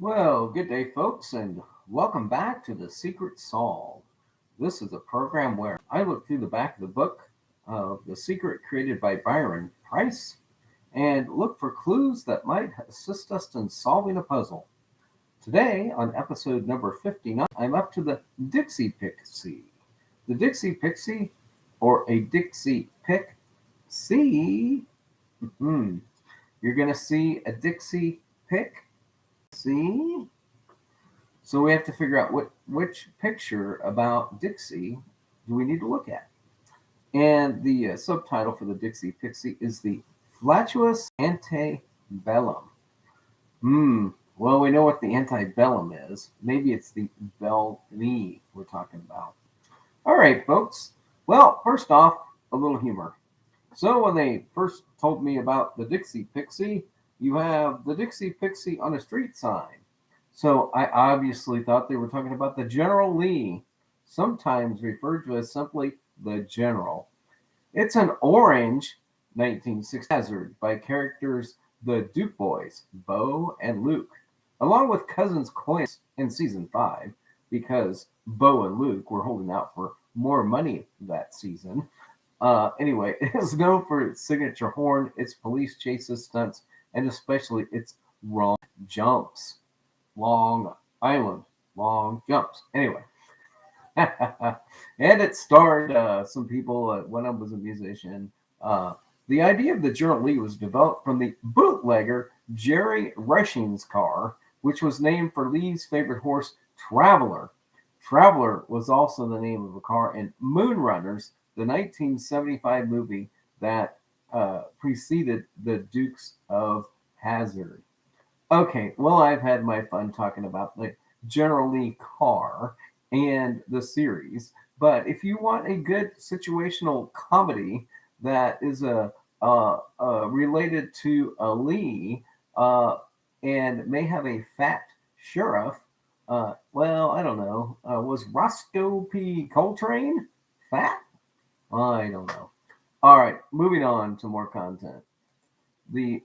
Well, good day, folks, and welcome back to The Secret Solved. This is a program where I look through the back of the book of The Secret created by Byron Price and look for clues that might assist us in solving a puzzle. Today, on episode number 59, I'm up to the Dixie Pixie. The Dixie Pixie, or a Dixie Pick, hmm, you're going to see a Dixie Pick, see? So we have to figure out which picture about Dixie do we need to look at. And the subtitle for the Dixie Pixie is the Flatuous Antebellum. Well, we know what the antebellum is. Maybe it's the belly we're talking about. All right, folks. Well, first off, a little humor. So when they first told me about the Dixie Pixie, you have the Dixie Pixie on a street sign. So I obviously thought they were talking about the General Lee, sometimes referred to as simply the General. It's an orange 1960 hazard by characters the Duke Boys, Bo and Luke, along with cousins Coins in season 5, because Bo and Luke were holding out for more money that season. Anyway, it is known for its signature horn, its police chases, stunts, and especially its long jumps. Long Island, long jumps. Anyway, and it starred some people when I was a musician. Uh, the idea of the General Lee was developed from the bootlegger Jerry Rushing's car, which was named for Lee's favorite horse, Traveler. Traveler was also the name of a car in Moonrunners, the 1975 movie that preceded the Dukes of Hazzard. Okay, well, I've had my fun talking about the General Lee car and the series, but if you want a good situational comedy that is related to a Lee and may have a fat sheriff, well, I don't know. Was Roscoe P. Coltrane fat? I don't know. All right, moving on to more content. The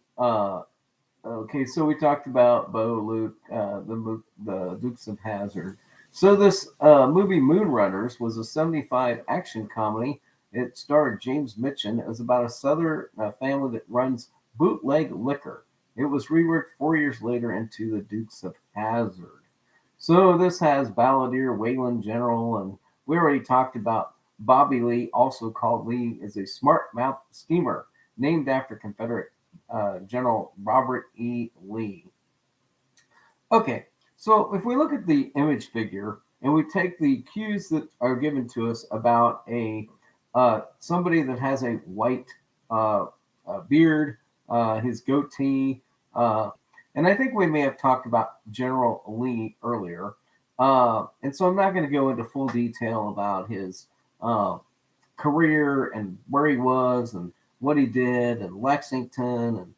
Okay, so we talked about Bo, Luke, the Dukes of Hazzard. So this movie Moonrunners was a '75 action comedy. It starred James Mitchell. It was about a Southern family that runs bootleg liquor. It was reworked 4 years later into the Dukes of Hazzard. So this has Balladeer, Wayland General, and we already talked about Bobby Lee, also called Lee, is a smart mouth schemer named after Confederate General Robert E. Lee. Okay, so if we look at the image figure and we take the cues that are given to us about a somebody that has a white beard, his goatee, and I think we may have talked about General Lee earlier, and so I'm not going to go into full detail about his uh, career and where he was and what he did and Lexington and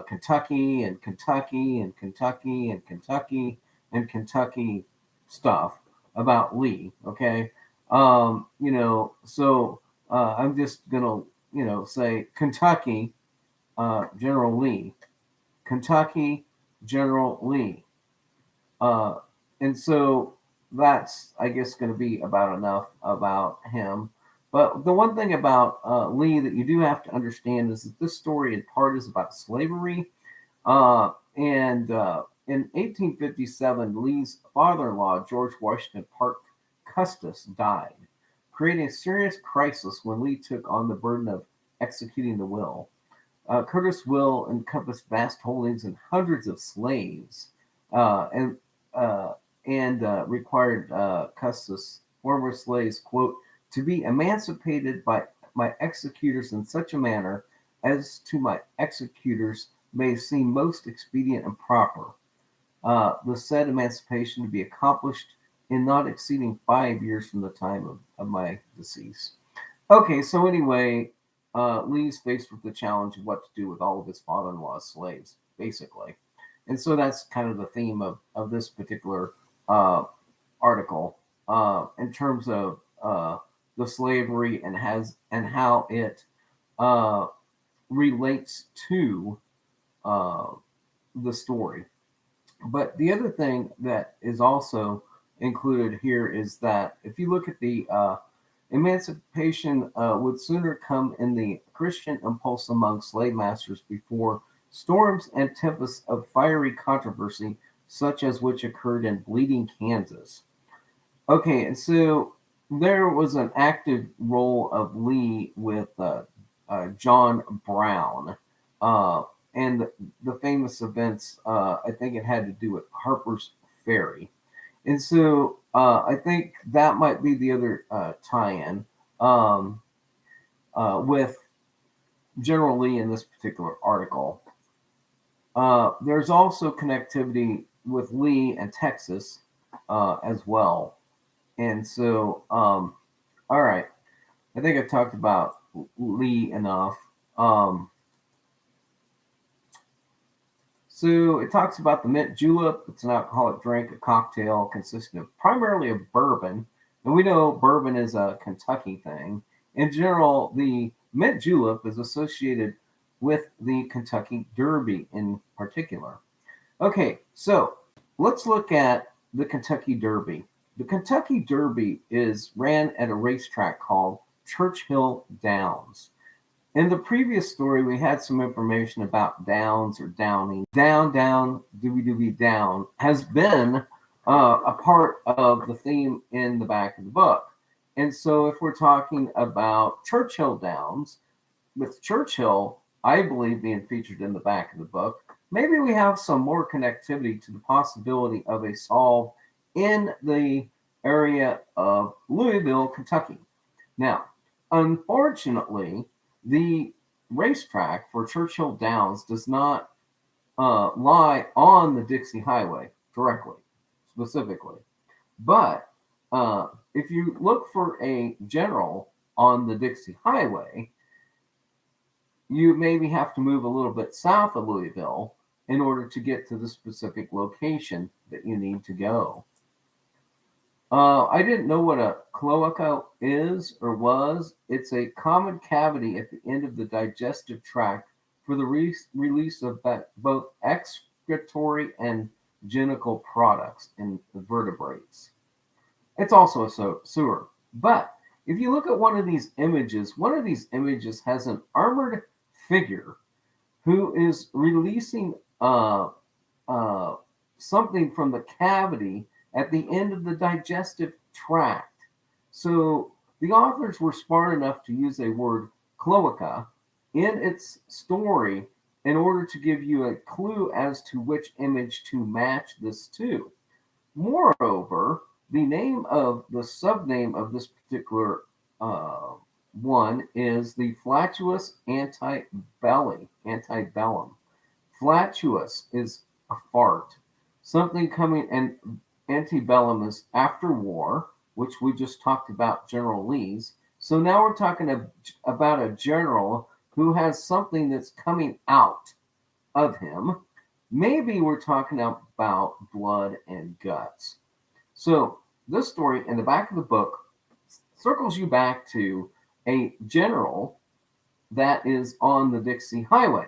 Kentucky and Kentucky and Kentucky and Kentucky and Kentucky stuff about Lee. Okay, I'm just gonna say Kentucky General Lee, Kentucky General Lee, uh, and so that's, I guess, going to be about enough about him. But the one thing about Lee that you do have to understand is that this story, in part, is about slavery. And in 1857, Lee's father in law, George Washington Parke Custis, died, creating a serious crisis when Lee took on the burden of executing the will. Curtis' will encompassed vast holdings and hundreds of slaves, and uh, required Custis' former slaves, quote, to be emancipated by my executors in such a manner as to my executors may seem most expedient and proper. The said emancipation to be accomplished in not exceeding 5 years from the time of my decease. Okay, so anyway, Lee's faced with the challenge of what to do with all of his father in law's slaves, basically. And so that's kind of the theme of this particular article in terms of the slavery and how it uh, relates to uh, the story. But the other thing that is also included here is that if you look at the emancipation would sooner come in the Christian impulse among slave masters before storms and tempests of fiery controversy, such as which occurred in Bleeding, Kansas. Okay, and so there was an active role of Lee with John Brown, uh, and the famous events. I think it had to do with Harper's Ferry, and so I think that might be the other tie-in um, with General Lee in this particular article. There's also connectivity with Lee and Texas as well. And so, all right, I think I've talked about Lee enough. Um, so it talks about the mint julep. It's an alcoholic drink, a cocktail consisting of primarily of bourbon. And we know bourbon is a Kentucky thing. In general, the mint julep is associated with the Kentucky Derby in particular. Okay, so let's look at the Kentucky Derby. The Kentucky Derby is ran at a racetrack called Churchill Downs. In the previous story, we had some information about Downs or Downing. Down, down, dooby dooby down has been a part of the theme in the back of the book. And so if we're talking about Churchill Downs, with Churchill, I believe, being featured in the back of the book, maybe we have some more connectivity to the possibility of a solve in the area of Louisville, Kentucky. Now, unfortunately, the racetrack for Churchill Downs does not lie on the Dixie Highway directly, specifically. But if you look for a general on the Dixie Highway, you maybe have to move a little bit south of Louisville in order to get to the specific location that you need to go. I didn't know what a cloaca is or was. It's a common cavity at the end of the digestive tract for the release of both excretory and genital products in vertebrates. It's also a sewer. But if you look at one of these images has an armored figure who is releasing uh, something from the cavity at the end of the digestive tract. So the authors were smart enough to use a word cloaca in its story in order to give you a clue as to which image to match this to. Moreover, the name of the subname of this particular one is the flatulous antebellum. Flatulous is a fart, something coming, and antebellum is after war, which we just talked about General Lee's. So now we're talking about a general who has something that's coming out of him. Maybe we're talking about blood and guts. So this story in the back of the book circles you back to a general that is on the Dixie Highway.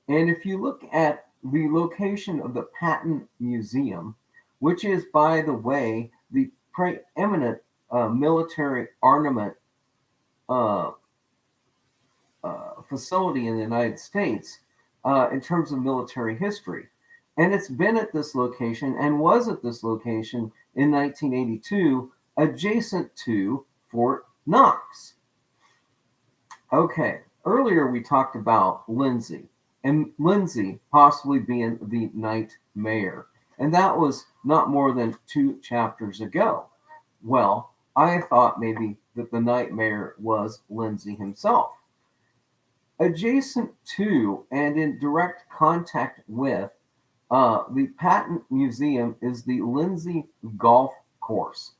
And if you look at the location of the Patton Museum, which is, by the way, the preeminent military armament uh, facility in the United States in terms of military history. And it's been at this location and was at this location in 1982, adjacent to Fort Knox. Okay, earlier we talked about Lindsay, and Lindsay possibly being the night mayor. And that was not more than 2 chapters ago. Well, I thought maybe that the night mayor was Lindsay himself. Adjacent to and in direct contact with the Patton Museum is the Lindsay Golf Course.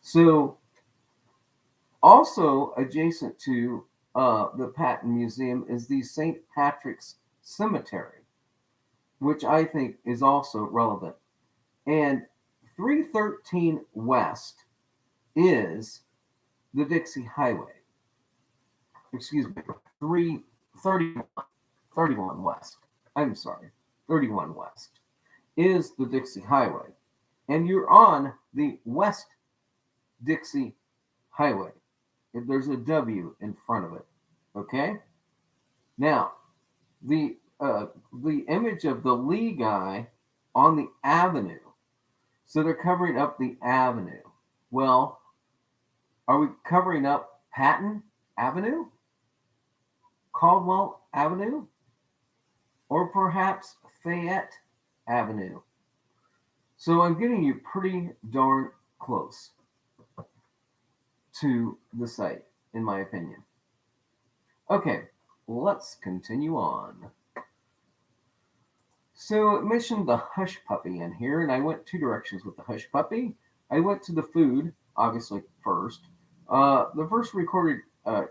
So, also adjacent to the Patton Museum is the St. Patrick's Cemetery, which I think is also relevant. And 313 West is the Dixie Highway. Excuse me, 331 West. I'm sorry, 31 West, is the Dixie Highway. And you're on the West Dixie Highway. If there's a W in front of it. Okay? Now, the image of the Lee guy on the avenue. So they're covering up the avenue. Well, are we covering up Patton Avenue? Caldwell Avenue? Or perhaps Fayette Avenue? So I'm getting you pretty darn close to the site, in my opinion. Okay, let's continue on. So it mentioned the hush puppy in here, and I went two directions with the hush puppy. I went to the food, obviously, first. The first recorded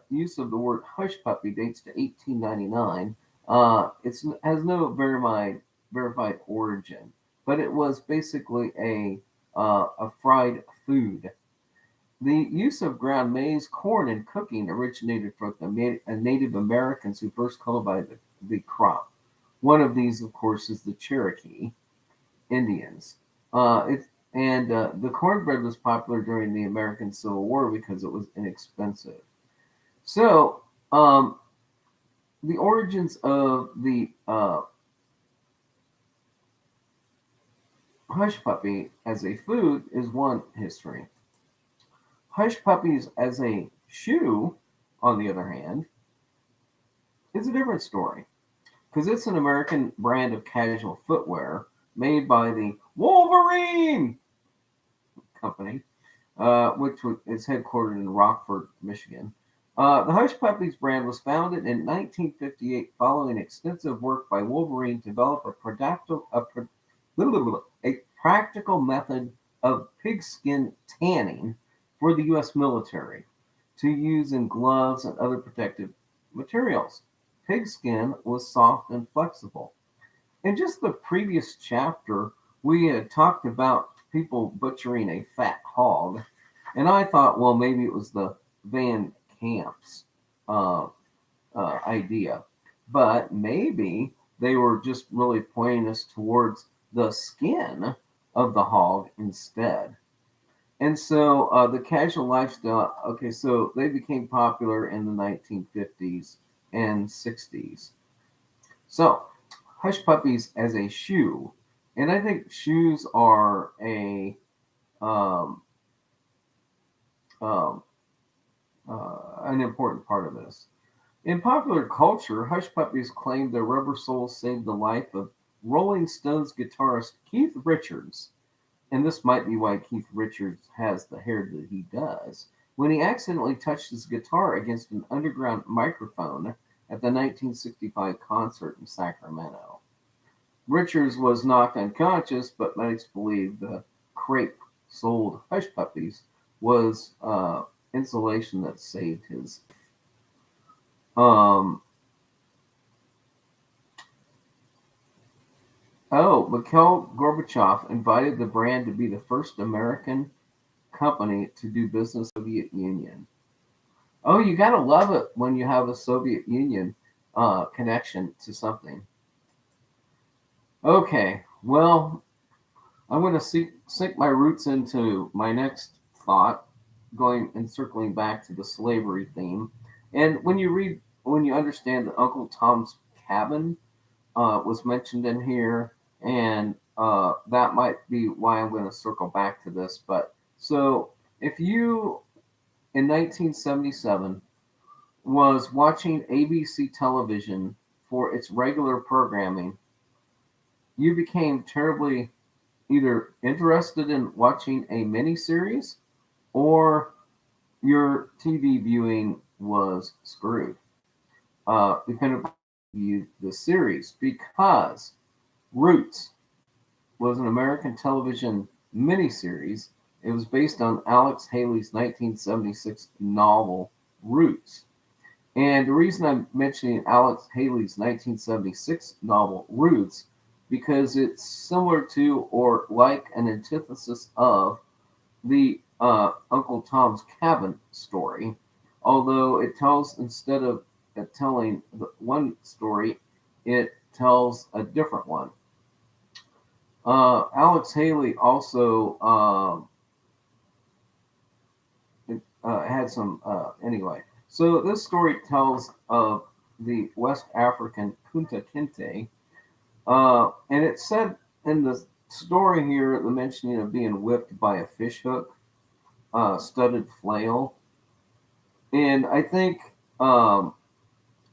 use of the word hush puppy dates to 1899. It has no verified origin, but it was basically a fried food. The use of ground maize, corn, and cooking originated from the Native Americans who first cultivated the crop. One of these, of course, is the Cherokee Indians. The cornbread was popular during the American Civil War because it was inexpensive. So, the origins of the hush puppy as a food is one history. Hush puppies as a shoe, on the other hand, is a different story because it's an American brand of casual footwear made by the Wolverine Company, which is headquartered in Rockford, Michigan. The Hush Puppies brand was founded in 1958 following extensive work by Wolverine to develop a practical method of pigskin tanning for the U.S. military to use in gloves and other protective materials. Pigskin was soft and flexible. In just the previous chapter, we had talked about people butchering a fat hog, and I thought, well, maybe it was the Van Camp's idea, but maybe they were just really pointing us towards the skin of the hog instead. And so the casual lifestyle, okay, so they became popular in the 1950s and 60s. So, hush puppies as a shoe. And I think shoes are um, um, an important part of this. In popular culture, hush puppies claim their rubber soles saved the life of Rolling Stones guitarist Keith Richards, and this might be why Keith Richards has the hair that he does, when he accidentally touched his guitar against an underground microphone at the 1965 concert in Sacramento. Richards was knocked unconscious, but medics believe the crepe sold hush puppies was insulation that saved his. Um, Mikhail Gorbachev invited the brand to be the first American company to do business with the Soviet Union. Oh, you gotta love it when you have a Soviet Union connection to something. Okay, well, I'm going to sink my roots into my next thought, going and circling back to the slavery theme. And when you understand that Uncle Tom's Cabin was mentioned in here, and that might be why I'm going to circle back to this. But so if you in 1977 was watching ABC television for its regular programming, you became terribly either interested in watching a miniseries or your TV viewing was screwed, depending on the series, because Roots was an American television miniseries. It was based on Alex Haley's 1976 novel Roots. And the reason I'm mentioning Alex Haley's 1976 novel Roots, because it's similar to or like an antithesis of the Uncle Tom's Cabin story, although it tells, instead of telling one story, it tells a different one. Alex Haley also had some, anyway. So this story tells of the West African Kunta Kinte, and it said in the story here, the mentioning of being whipped by a fishhook, studded flail, and I think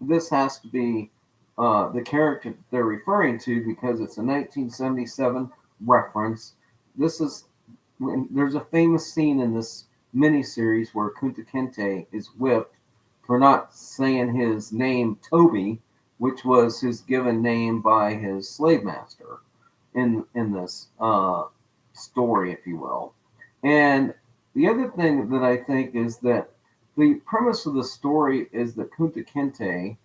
this has to be the character they're referring to because it's a 1977 reference. This is when there's a famous scene in this miniseries where Kunta Kinte is whipped for not saying his name Toby, which was his given name by his slave master in this story, if you will. And the other thing that I think is that the premise of the story is that Kunta Kinte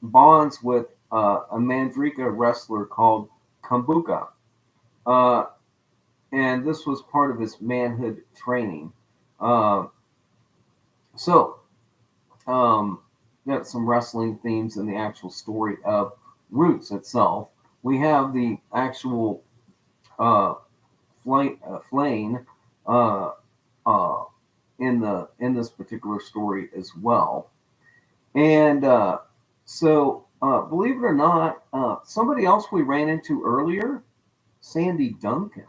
bonds with a Mandrika wrestler called Kambuka. Uh, and this was part of his manhood training. Uh, so, got some wrestling themes in the actual story of Roots itself. We have the actual uh, flaying uh, uh, in this particular story as well. And believe it or not, somebody else we ran into earlier, Sandy Duncan,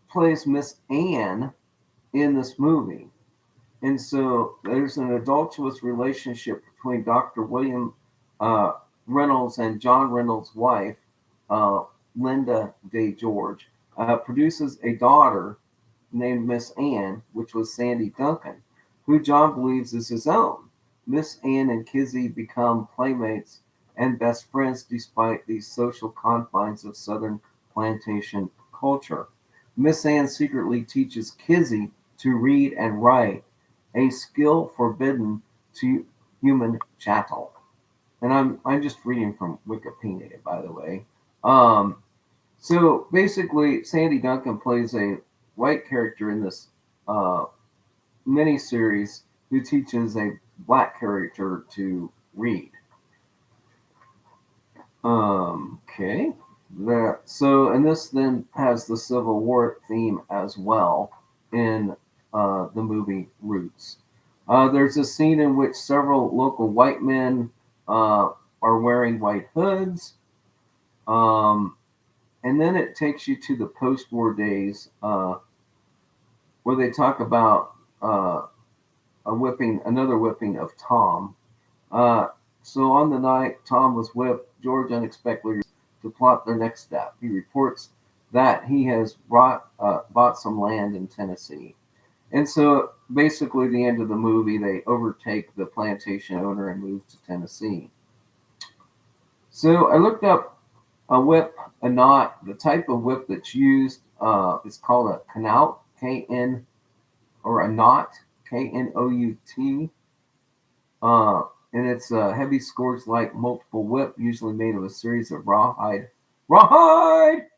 plays Miss Anne in this movie. And so there's an adulterous relationship between Dr. William uh, Reynolds and John Reynolds' wife, uh, Linda Day George, produces a daughter named Miss Anne, which was Sandy Duncan, who John believes is his own. Miss Anne and Kizzy become playmates and best friends despite the social confines of Southern plantation culture. Miss Anne secretly teaches Kizzy to read and write, a skill forbidden to human chattel. And I'm just reading from Wikipedia, by the way. So basically, Sandy Duncan plays a white character in this uh, miniseries who teaches a black character to read. Okay. And this then has the Civil War theme as well in the movie Roots. There's a scene in which several local white men are wearing white hoods. And then it takes you to the post-war days where they talk about another whipping of Tom. So on the night Tom was whipped, George unexpectedly to plot their next step. He reports that he has bought some land in Tennessee. And so basically the end of the movie, they overtake the plantation owner and move to Tennessee. So I looked up a whip, a knot. The type of whip that's used is called a knout, K-N, or a knot, K-N-O-U-T. And it's a heavy scourge-like multiple whip, usually made of a series of rawhide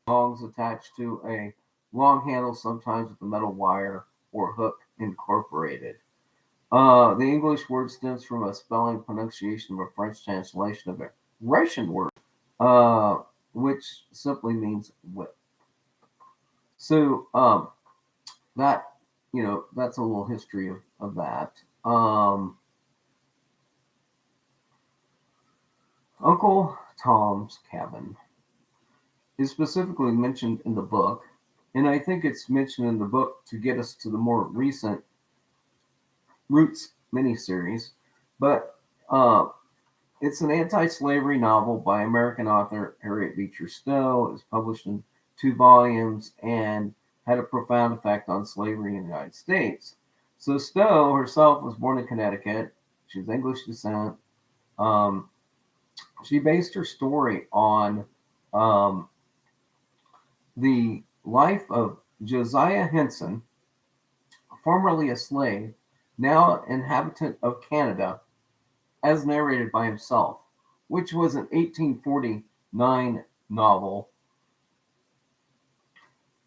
tongs attached to a long handle, sometimes with a metal wire or hook incorporated. The English word stems from a spelling pronunciation of a French translation of a Russian word, which simply means whip. So that that's a little history of that. Uncle Tom's Cabin is specifically mentioned in the book, and I think it's mentioned in the book to get us to the more recent Roots miniseries, but it's an anti-slavery novel by American author Harriet Beecher Stowe. It was published in 2 volumes and had a profound effect on slavery in the United States. So Stowe herself was born in Connecticut. She's English descent. She based her story on the life of Josiah Henson, formerly a slave, now inhabitant of Canada, as narrated by himself, which was an 1849 novel.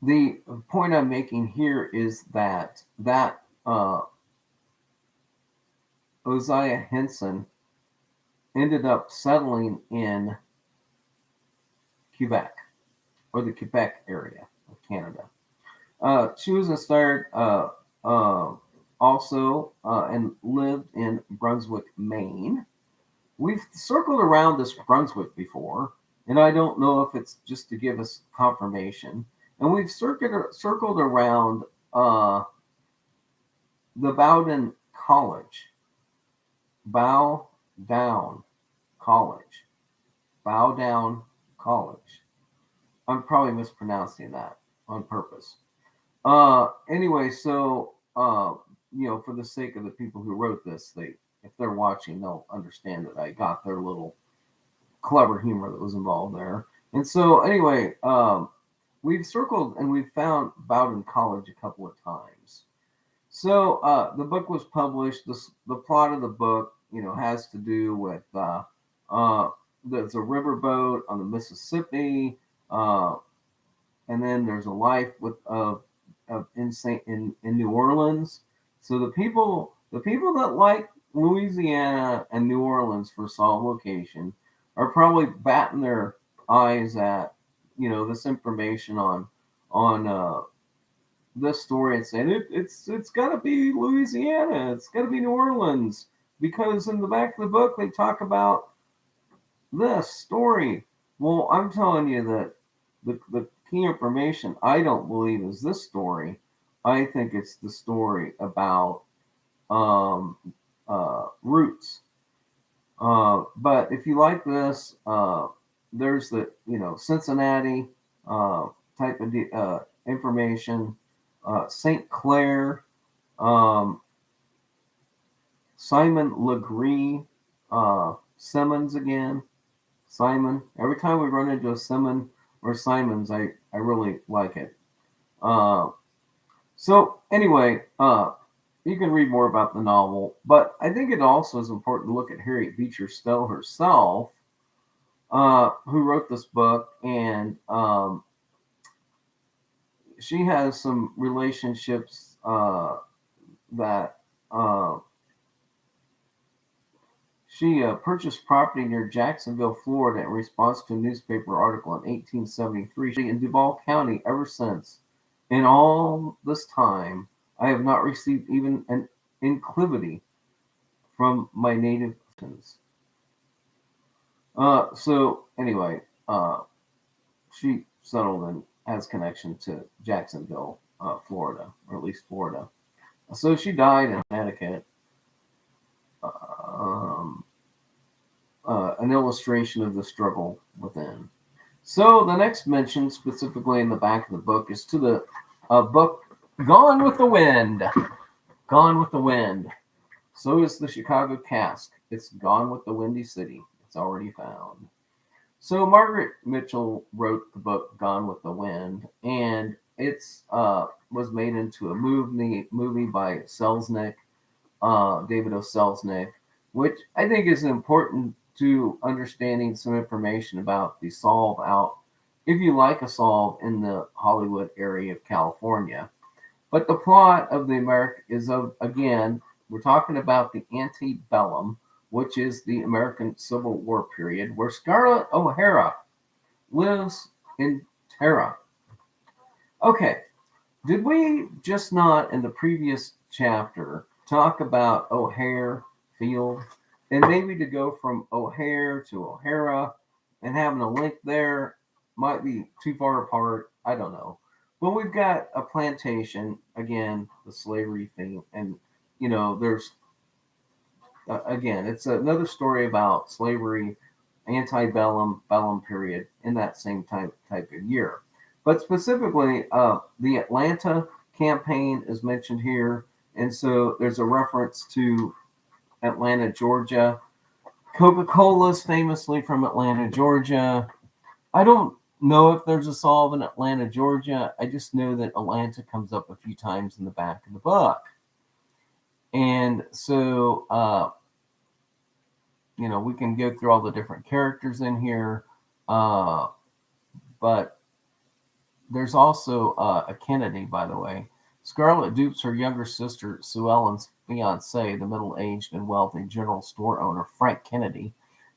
The point I'm making here is that Josiah Henson ended up settling in Quebec, or the Quebec area of Canada. She was inspired also and lived in Brunswick, Maine. We've circled around this Brunswick before, and I don't know if it's just to give us confirmation. And we've circled around the Bowdoin College, Bow Down College, Bow Down College. I'm probably mispronouncing that on purpose. Anyway, so for the sake of the people who wrote this, if they're watching, they'll understand that I got their little clever humor that was involved there. And so anyway, we've circled and we've found Bowdoin College a couple of times. So the book was published. The plot of the book, has to do with there's a riverboat on the Mississippi, and then there's a life in New Orleans. So the people that like Louisiana and New Orleans for solid location are probably batting their eyes at this information on this story and saying it's got to be Louisiana, it's got to be New Orleans, because in the back of the book they talk about this story. Well, I'm telling you that the key information I don't believe is this story. I think it's the story about roots. But if you like this, there's the Cincinnati type of information, St. Clair, Simon Legree, Simmons again. Simon. Every time we run into a Simon or Simons, I really like it. So anyway, you can read more about the novel, but I think it also is important to look at Harriet Beecher Stowe herself, who wrote this book, and she has some relationships that she purchased property near Jacksonville, Florida, in response to a newspaper article in 1873. In Duval County ever since. In all this time, I have not received even an inclivity from my native friends. So anyway, she settled and has connection to Jacksonville, Florida, or at least Florida. So she died in Connecticut. An illustration of the struggle within. So the next mention, specifically in the back of the book, is to the book Gone with the Wind. Gone with the Wind. So is the Chicago Cask. It's gone with the Windy City. It's already found. So Margaret Mitchell wrote the book Gone with the Wind, and it's was made into a movie by Selznick, David O. Selznick, which I think is important to understanding some information about the solve out, if you like a solve in the Hollywood area of California. But the plot of the America is again, we're talking about the antebellum, which is the American Civil War period, where Scarlett O'Hara lives in Tara. Okay, did we just not in the previous chapter talk about O'Hare Field? And maybe to go from O'Hare to O'Hara and having a link there might be too far apart. I don't know. But we've got a plantation, again, the slavery thing. And, there's, again, it's another story about slavery, antebellum, bellum period in that same type of year. But specifically, the Atlanta campaign is mentioned here. And so there's a reference to Atlanta, Georgia. Coca-Cola is famously from Atlanta, Georgia. I don't know if there's a solve in Atlanta, Georgia. I just know that Atlanta comes up a few times in the back of the book. And so, we can go through all the different characters in here. But there's also a Kennedy, by the way. Scarlett dupes her younger sister, Sue Ellen's fiancé, the middle-aged and wealthy general store owner, Frank Kennedy,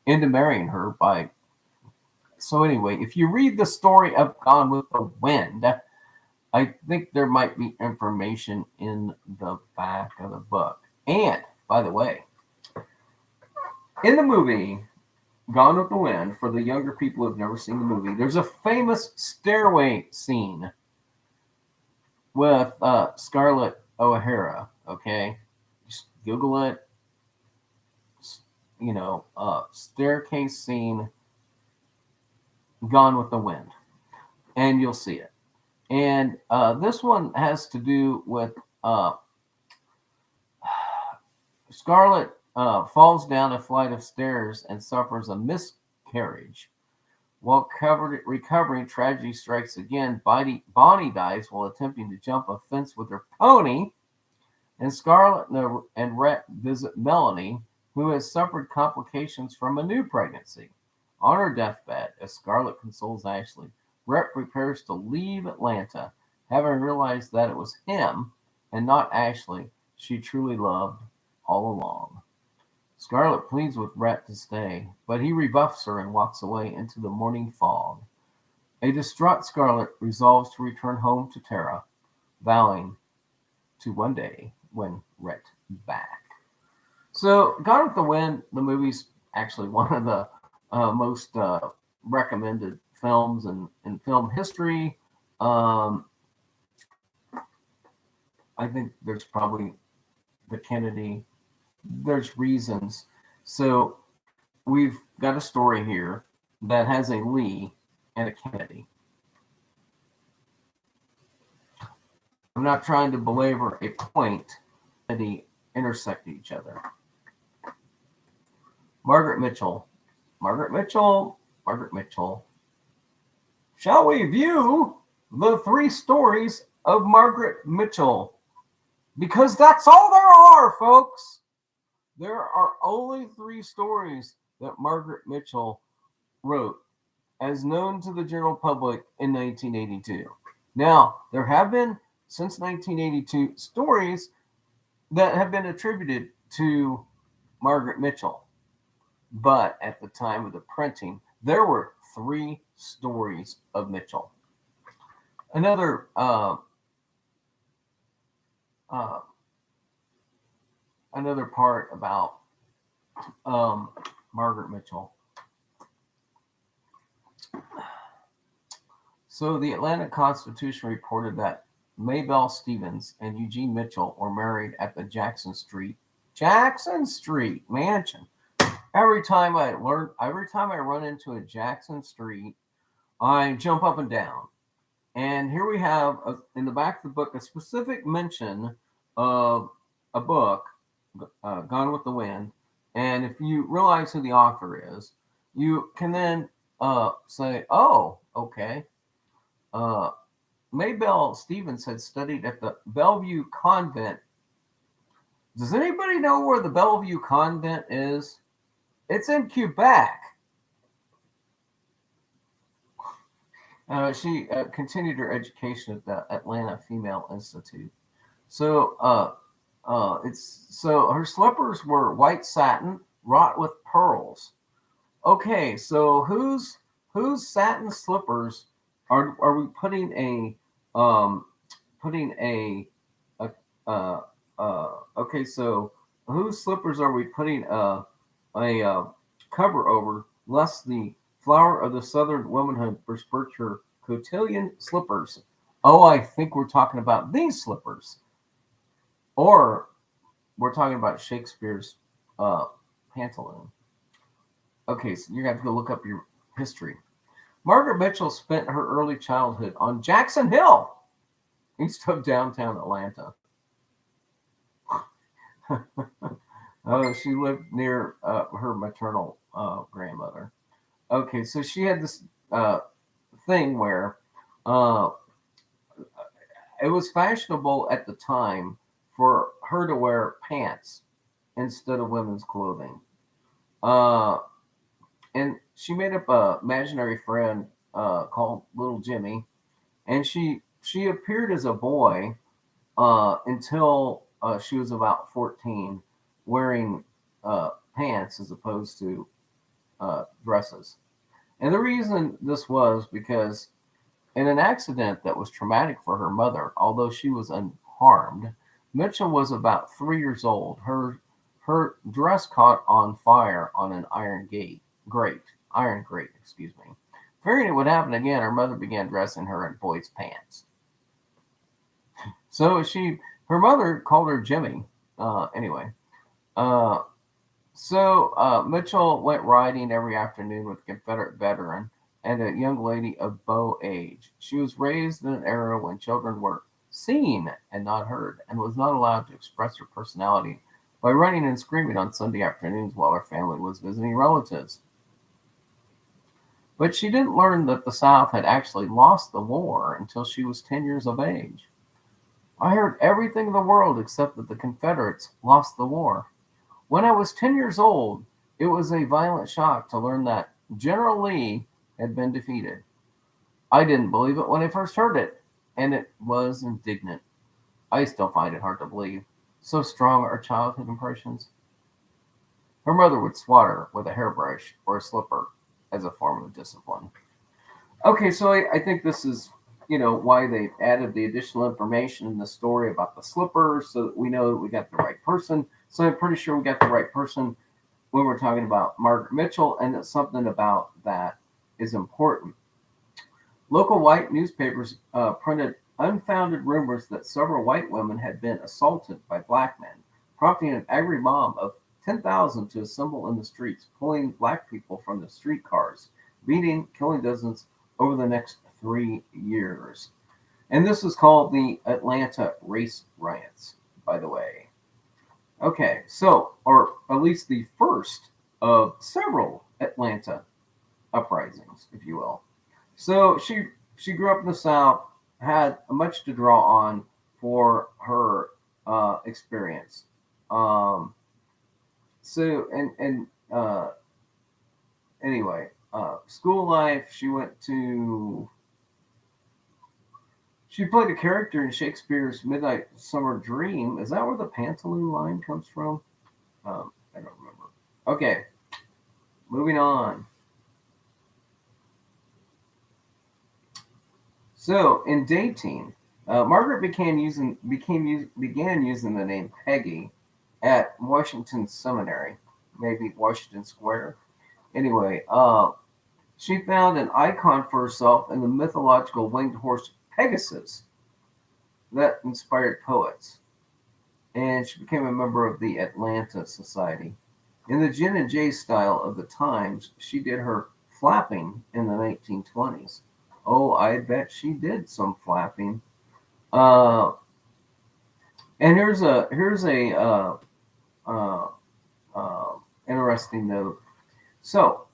into marrying her by. So anyway, if you read the story of Gone with the Wind, I think there might be information in the back of the book. And by the way, in the movie Gone with the Wind, for the younger people who have never seen the movie, there's a famous stairway scene with Scarlett O'Hara. Okay, just Google it. Staircase scene, Gone with the Wind, and you'll see it. And this one has to do with Scarlett falls down a flight of stairs and suffers a miscarriage. While recovering, tragedy strikes again. Bonnie dies while attempting to jump a fence with her pony. And Scarlett and Rhett visit Melanie, who has suffered complications from a new pregnancy. On her deathbed, as Scarlett consoles Ashley, Rhett prepares to leave Atlanta, having realized that it was him and not Ashley she truly loved all along. Scarlett pleads with Rhett to stay, but he rebuffs her and walks away into the morning fog. A distraught Scarlett resolves to return home to Tara, vowing to one day win Rhett back. So, Gone with the Wind, the movie's actually one of the most recommended films in film history. I think there's probably the Kennedy. There's reasons. So we've got a story here that has a Lee and a Kennedy. I'm not trying to belabor a point that they intersect each other. Margaret Mitchell. Shall we view the 3 stories of Margaret Mitchell? Because that's all there are, folks. There are only 3 stories that Margaret Mitchell wrote as known to the general public in 1982. Now, there have been, since 1982, stories that have been attributed to Margaret Mitchell. But at the time of the printing, there were 3 stories of Mitchell. Another part about Margaret Mitchell. So the Atlanta Constitution reported that Maybelle Stevens and Eugene Mitchell were married at the Jackson Street mansion. Every time I run into a Jackson Street, I jump up and down. And here we have, in the back of the book, a specific mention of a book, Gone with the Wind. And if you realize who the author is, you can then say, oh, okay. Maybelle Stevens had studied at the Bellevue Convent. Does anybody know where the Bellevue Convent is? It's in Quebec. She continued her education at the Atlanta Female Institute. So her slippers were white satin wrought with pearls. Okay, so whose satin slippers are we putting okay, so whose slippers are we putting a cover over, lest the flower of the Southern womanhood besmirch her cotillion slippers? Oh, I think we're talking about these slippers. Or we're talking about Shakespeare's pantaloon. Okay, so you're going to have to go look up your history. Margaret Mitchell spent her early childhood on Jackson Hill, east of downtown Atlanta. She lived near her maternal grandmother. Okay, so she had this thing where it was fashionable at the time for her to wear pants instead of women's clothing. And she made up an imaginary friend called Little Jimmy, and she appeared as a boy until she was about 14, wearing pants as opposed to dresses. And the reason this was because in an accident that was traumatic for her mother, although she was unharmed, Mitchell was about 3 years old. Her dress caught on fire on an iron grate, excuse me. Fearing it would happen again, her mother began dressing her in boys' pants. So her mother called her Jimmy. Anyway, uh, Mitchell went riding every afternoon with a Confederate veteran and a young lady of Bow age. She was raised in an era when children were seen and not heard, and was not allowed to express her personality by running and screaming on Sunday afternoons while her family was visiting relatives. But she didn't learn that the South had actually lost the war until she was 10 years of age. I heard everything in the world except that the Confederates lost the war. When I was 10 years old, it was a violent shock to learn that General Lee had been defeated. I didn't believe it when I first heard it, and it was indignant. I still find it hard to believe. So strong are childhood impressions. Her mother would swat her with a hairbrush or a slipper as a form of discipline. Okay, so I think this is, why they added the additional information in the story about the slipper so that we know that we got the right person. So I'm pretty sure we got the right person when we're talking about Margaret Mitchell, and that something about that is important. Local white newspapers printed unfounded rumors that several white women had been assaulted by black men, prompting an angry mob of 10,000 to assemble in the streets, pulling black people from the streetcars, beating, killing dozens over the next 3 years. And this is called the Atlanta Race Riots, by the way. Okay, so, or at least the first of several Atlanta uprisings, if you will. So she grew up in the South, had much to draw on for her experience. Um, so anyway, school life. She played a character in Shakespeare's Midnight Summer Dream. Is that where the pantaloon line comes from? I don't remember. Okay, moving on. So in dating, Margaret began using the name Peggy at Washington Seminary, maybe Washington Square. Anyway, she found an icon for herself in the mythological winged horse Pegasus that inspired poets, and she became a member of the Atlanta Society. In the Gin and Jay style of the times, she did her flapping in the 1920s. Oh, I bet she did some flapping. Uh, and uh, interesting note. So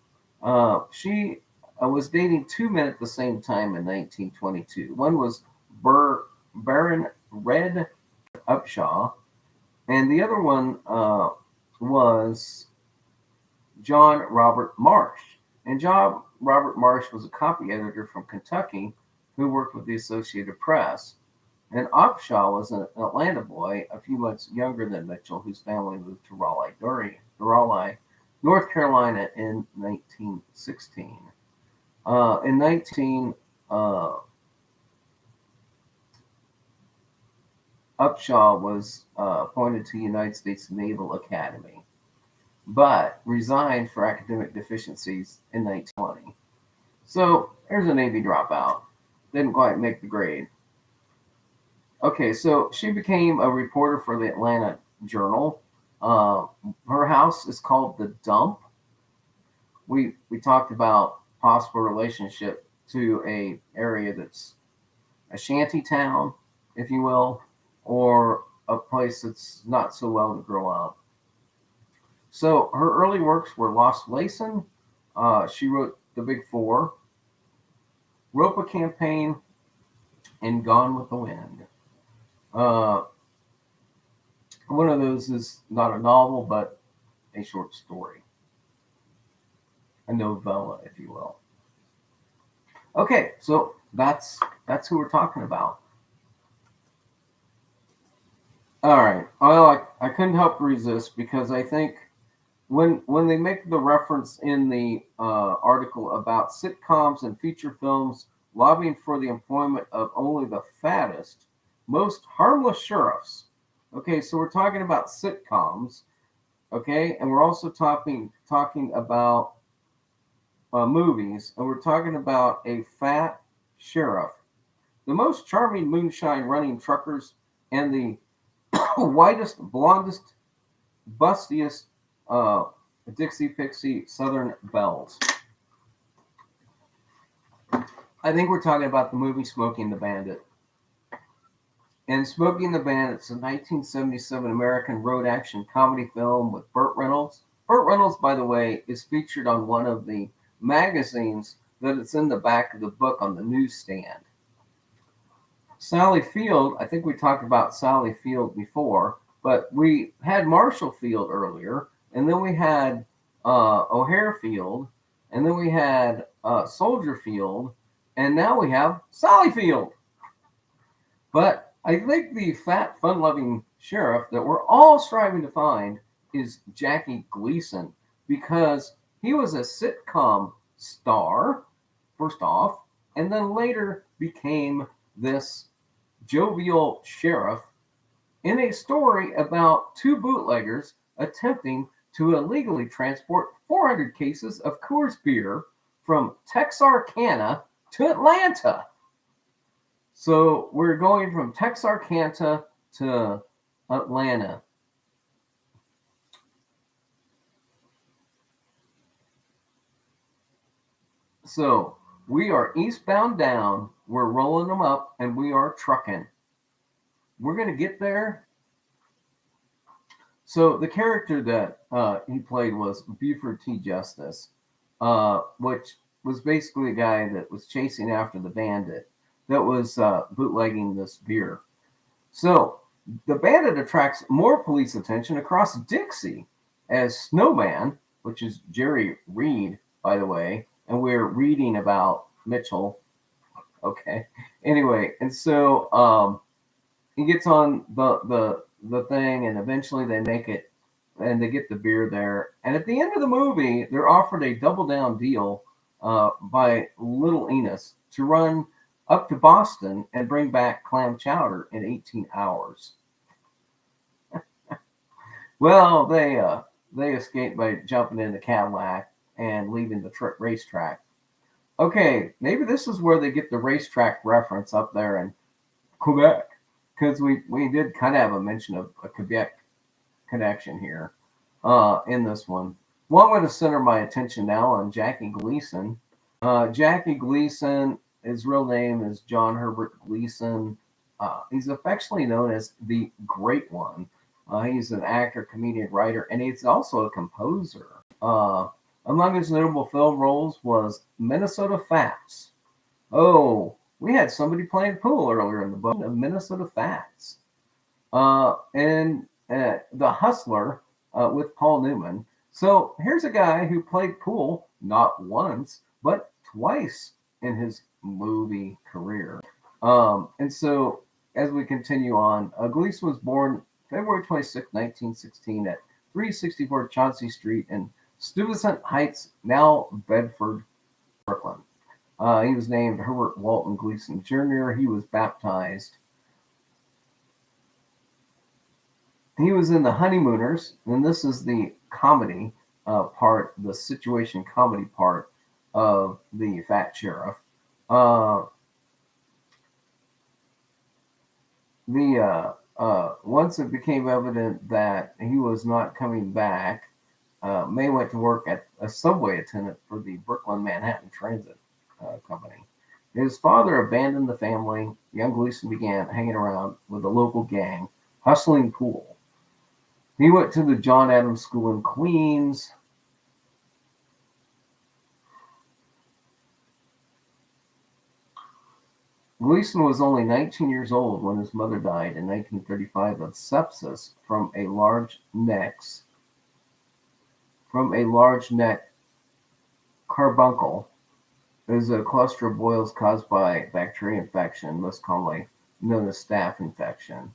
she was dating two men at the same time in 1922. One was Baron Red Upshaw, and the other one was John Robert Marsh. And John Robert Marsh was a copy editor from Kentucky who worked with the Associated Press. And Upshaw was an Atlanta boy, a few months younger than Mitchell, whose family moved to Raleigh, North Carolina in 1916. In 19 Upshaw was appointed to the United States Naval Academy, but resigned for academic deficiencies in 1920. So here's a Navy dropout. Didn't quite make the grade. Okay, so she became a reporter for the Atlanta Journal. Her house is called the Dump. We talked about possible relationship to a area that's a shanty town, if you will, or a place that's not so well to grow up. So her early works were Lost Lacin. She wrote The Big Four, Ropa Campaign, and Gone with the Wind. One of those is not a novel, but a short story, a novella, if you will. Okay, so that's who we're talking about. All right. Well, I couldn't help resist because I think when they make the reference in the article about sitcoms and feature films lobbying for the employment of only the fattest, most harmless sheriffs. Okay, so we're talking about sitcoms. Okay, and we're also talking about movies, and we're talking about a fat sheriff, the most charming moonshine running truckers, and the whitest, blondest, bustiest uh, Dixie Pixie Southern Belles. I think we're talking about the movie Smoking the Bandit. And Smoking the Bandit's a 1977 American road action comedy film with Burt Reynolds. Burt Reynolds, by the way, is featured on one of the magazines that it's in the back of the book on the newsstand. Sally Field, I think we talked about Sally Field before, but we had Marshall Field earlier, and then we had O'Hare Field, and then we had Soldier Field, and now we have Sally Field. But I think the fat, fun-loving sheriff that we're all striving to find is Jackie Gleason, because he was a sitcom star, first off, and then later became this jovial sheriff in a story about two bootleggers attempting to illegally transport 400 cases of Coors beer from Texarkana to Atlanta. So we're going from Texarkana to Atlanta. So we are eastbound down, we're rolling them up, and we are trucking. We're going to get there. So the character that he played was Buford T. Justice, which was basically a guy that was chasing after the bandit that was bootlegging this beer. So the bandit attracts more police attention across Dixie as Snowman, which is Jerry Reed, by the way, and we're reading about Mitchell. Okay. Anyway, and so he gets on the thing, and eventually they make it, and they get the beer there. And at the end of the movie, they're offered a double down deal by Little Enos to run up to Boston and bring back clam chowder in 18 hours. Well, they escape by jumping in the Cadillac and leaving the racetrack. Okay, maybe this is where they get the racetrack reference up there in Quebec, because we did kind of have a mention of a Quebec connection here in this one. Well, I'm going to center my attention now on Jackie Gleason. Jackie Gleason, his real name is John Herbert Gleason. He's affectionately known as the Great One. He's an actor, comedian, writer, and he's also a composer. Among his notable film roles was Minnesota Fats. Oh, we had somebody playing pool earlier in the book of Minnesota Fats. And The Hustler with Paul Newman. So here's a guy who played pool not once, but twice in his movie career. And so as we continue on, Gleason was born February 26, 1916 at 364 Chauncey Street in Stuyvesant Heights, now Bedford, Brooklyn. He was named Herbert Walton Gleason Jr. He was baptized. He was in The Honeymooners, and this is the comedy part, the situation comedy part of the Fat Sheriff. Once it became evident that he was not coming back, May went to work at a subway attendant for the Brooklyn Manhattan Transit Company. His father abandoned the family. Young Gleason began hanging around with a local gang, hustling pool. He went to the John Adams School in Queens. Gleason was only 19 years old when his mother died in 1935 of sepsis from a large neck carbuncle. It is a cluster of boils caused by bacteria infection, most commonly known as staph infection.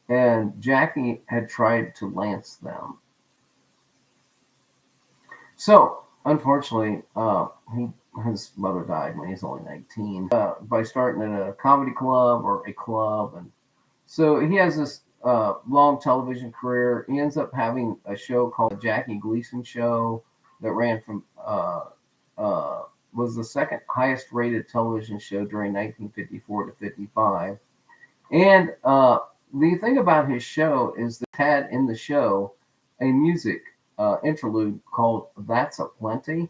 and Jackie had tried to lance them. So, unfortunately, his mother died when he was only 19 by starting at a comedy club or a club. And so he has this long television career. He ends up having a show called the Jackie Gleason Show that ran from, was the second highest rated television show during 1954 to 55. And the thing about his show is that it had in the show a music interlude called That's a Plenty.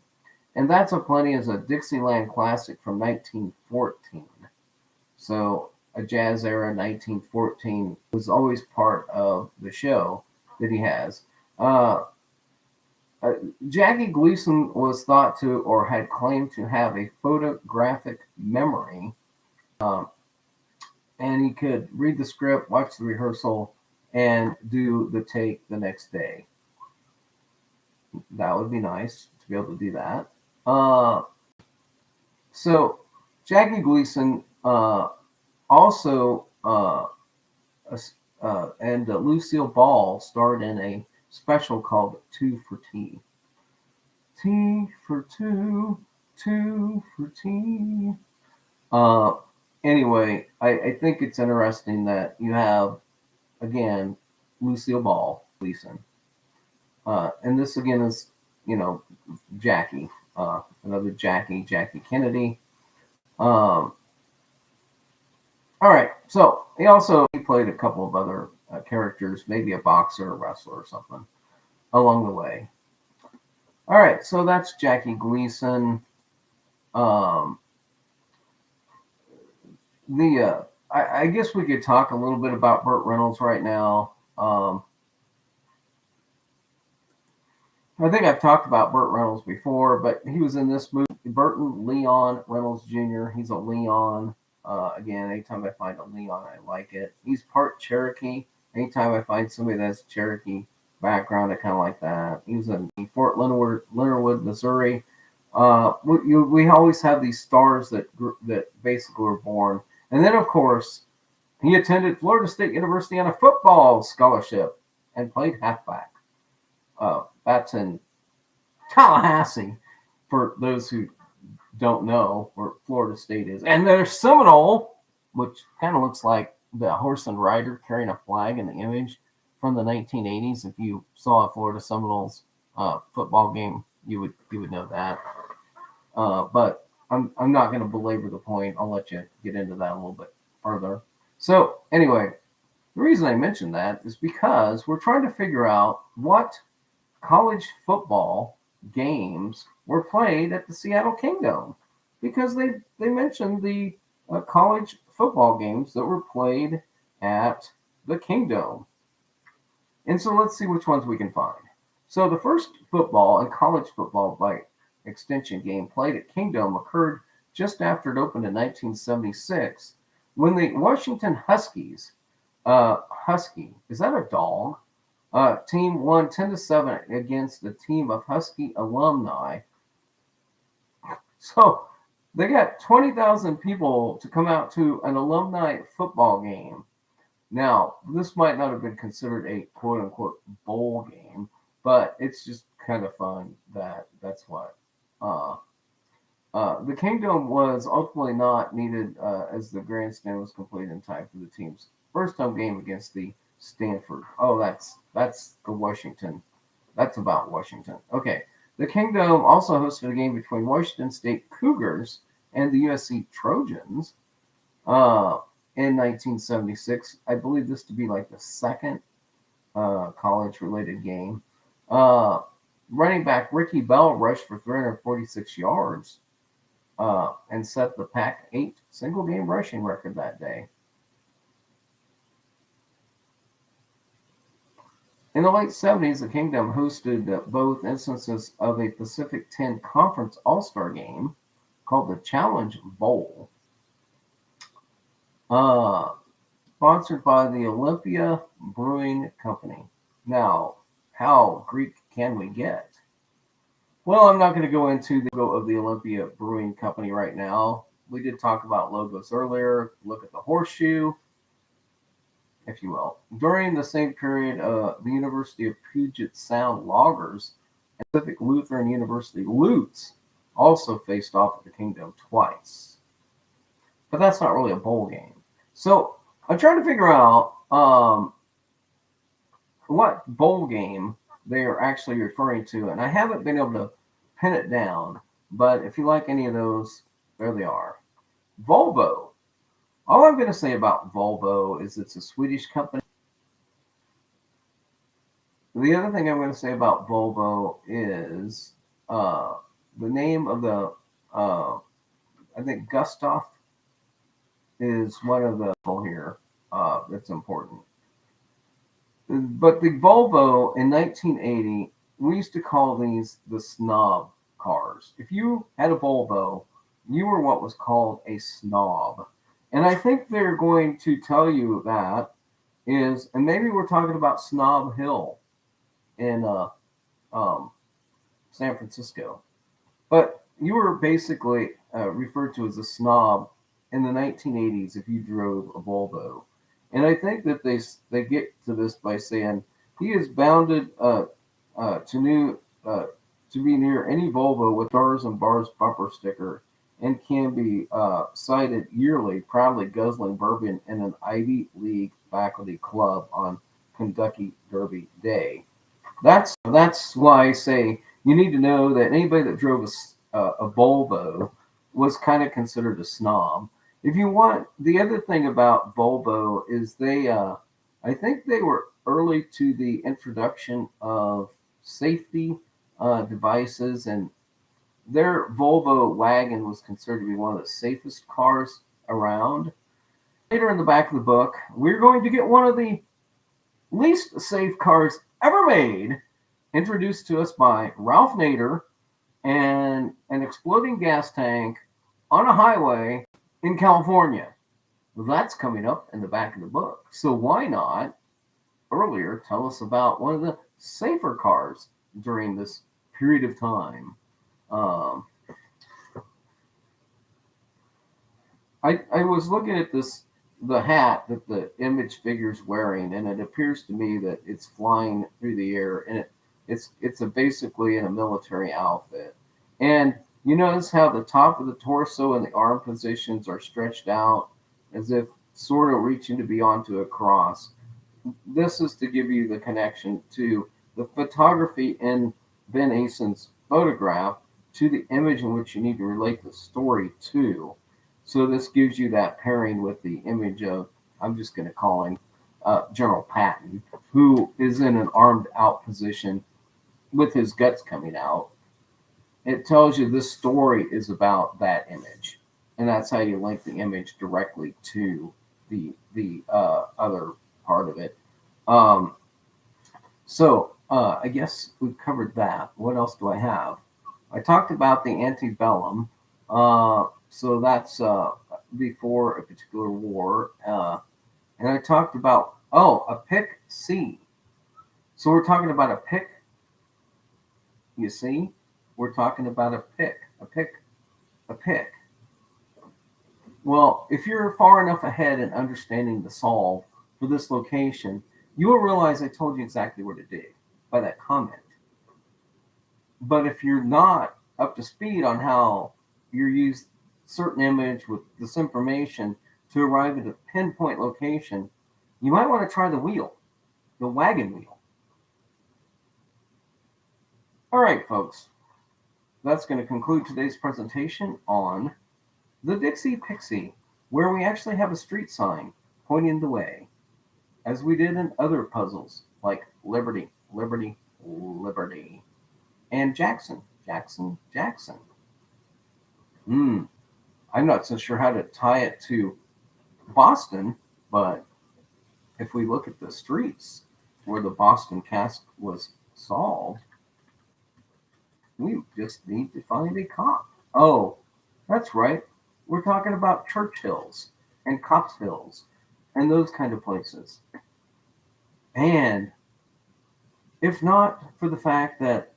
And That's a Plenty is a Dixieland classic from 1914. So a jazz era 1914 was always part of the show that he has. Uh, Jackie Gleason was thought to or had claimed to have a photographic memory. Um, and he could read the script, watch the rehearsal, and do the take the next day. That would be nice to be able to do that. So Jackie Gleason also and Lucille Ball starred in a special called Two for Tea. Tea for two, two for tea. Uh, anyway, I think it's interesting that you have, again, Lucille Ball, Gleason. And this, again, is, Jackie, another Jackie Kennedy. All right, so he played a couple of other characters, maybe a boxer, a wrestler, or something along the way. All right, so that's Jackie Gleason. I guess we could talk a little bit about Burt Reynolds right now. I think I've talked about Burt Reynolds before, but he was in this movie, Burton Leon Reynolds Jr. He's a Leon. Again, anytime I find a Leon, I like it. He's part Cherokee. Anytime I find somebody that's Cherokee background, I kind of like that. He was in Fort Leonard, Missouri. We always have these stars that basically were born. And then, of course, he attended Florida State University on a football scholarship and played halfback. That's in Tallahassee, for those who don't know where Florida State is. And there's Seminole, which kind of looks like the horse and rider carrying a flag in the image from the 1980s. If you saw a Florida Seminoles football game, you would know that. But I'm not going to belabor the point. I'll let you get into that a little bit further. So anyway, the reason I mentioned that is because we're trying to figure out what college football games were played at the Seattle Kingdom, because they mentioned the college football games that were played at the Kingdom. And so let's see which ones we can find. So the first football and college football by extension game played at Kingdom occurred just after it opened in 1976 when the Washington Huskies, Husky, is that a dog? Team won 10-7 against the team of Husky alumni. So they got 20,000 people to come out to an alumni football game. Now, this might not have been considered a quote-unquote bowl game, but it's just kind of fun that's what. The Kingdom was ultimately not needed as the grandstand was completed in time for the team's first home game against the Stanford. Oh, that's the Washington. That's about Washington. Okay. The Kingdom also hosted a game between Washington State Cougars and the USC Trojans in 1976. I believe this to be like the second college-related game. Running back Ricky Bell rushed for 346 yards and set the Pac-8 single-game rushing record that day. In the late 70s, the Kingdom hosted both instances of a Pacific 10 Conference All-Star game called the Challenge Bowl, sponsored by the Olympia Brewing Company. Now, how Greek can we get? Well, I'm not going to go into the logo of the Olympia Brewing Company right now. We did talk about logos earlier. Look at the horseshoe. if you will. During the same period, the University of Puget Sound Loggers and Pacific Lutheran University Lutes also faced off with the Kingdom twice. But that's not really a bowl game. So I'm trying to figure out what bowl game they are actually referring to, and I haven't been able to pin it down. But if you like any of those, there they are. Volvo. All I'm going to say about Volvo is it's a Swedish company. The other thing I'm going to say about Volvo is the name of the, I think Gustav is one of the people here that's important. But the Volvo in 1980, we used to call these the snob cars. If you had a Volvo, you were what was called a snob. And I think they're going to tell you that is, and maybe we're talking about Snob Hill in um, San Francisco. But you were basically referred to as a snob in the 1980s if you drove a Volvo. And I think that they get to this by saying he is bounded to new to be near any Volvo with stars and bars bumper sticker and can be cited yearly, proudly guzzling bourbon in an Ivy League faculty club on Kentucky Derby Day. That's why I say you need to know that anybody that drove a Volvo was kind of considered a snob. If you want, the other thing about Volvo is I think they were early to the introduction of safety devices, and their Volvo wagon was considered to be one of the safest cars around. Later in the back of the book, we're going to get one of the least safe cars ever made, introduced to us by Ralph Nader, and an exploding gas tank on a highway in California. Well, that's coming up in the back of the book. So why not earlier tell us about one of the safer cars during this period of time? Um, I was looking at the hat that the image figure's wearing, and it appears to me that it's flying through the air, and it's basically in a military outfit. And you notice how the top of the torso and the arm positions are stretched out as if sort of reaching to be onto a cross. This is to give you the connection to the photography in Ben Eason's photograph to the image in which you need to relate the story to. So this gives you that pairing with the image of, I'm just going to call him General Patton, who is in an armed out position with his guts coming out. It tells you this story is about that image, and that's how you link the image directly to the other part of it. So I guess we've covered that. What else do I have? I talked about the antebellum. So that's before a particular war. And I talked about, a Pixie. So we're talking about a pick. You see? We're talking about a pick. A pick. Well, if you're far enough ahead in understanding the solve for this location, you will realize I told you exactly where to dig by that comment. But if you're not up to speed on how you use certain image with this information to arrive at a pinpoint location, you might want to try the wagon wheel. All right, folks, that's going to conclude today's presentation on the Dixie Pixie, where we actually have a street sign pointing the way, as we did in other puzzles like Liberty, Liberty, Liberty, and Jackson, Jackson, Jackson. I'm not so sure how to tie it to Boston, but if we look at the streets where the Boston case was solved, we just need to find a cop. Oh, that's right. We're talking about Churchills and Coppsvilles and those kind of places. And if not for the fact that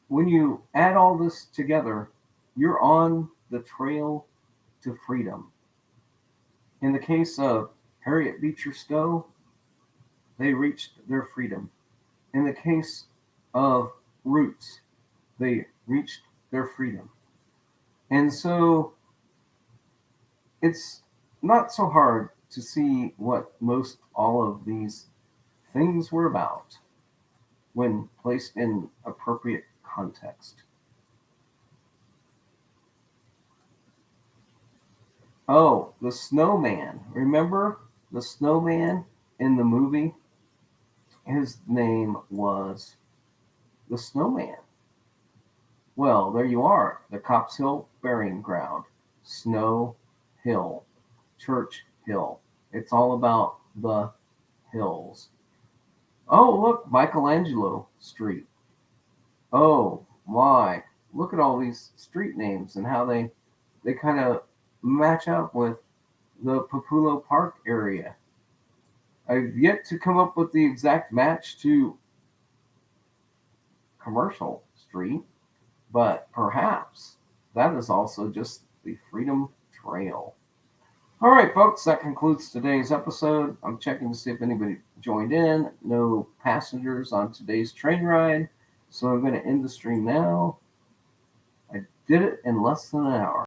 when you add all this together, you're on the trail to freedom. In the case of Harriet Beecher Stowe, they reached their freedom. In the case of Roots, they reached their freedom. And so it's not so hard to see what most all of these things were about when placed in appropriate context. Oh, the snowman. Remember the snowman in the movie? His name was the snowman. Well, there you are, the Cops Hill Burying Ground, Snow Hill, Church Hill. It's all about the hills. Oh, look, Michelangelo Street. Oh, my. Look at all these street names and how they kind of match up with the Papulo Park area. I've yet to come up with the exact match to Commercial Street, but perhaps that is also just the Freedom Trail. All right, folks, that concludes today's episode. I'm checking to see if anybody joined in. No passengers on today's train ride, so I'm going to end the stream now. I did it in less than an hour.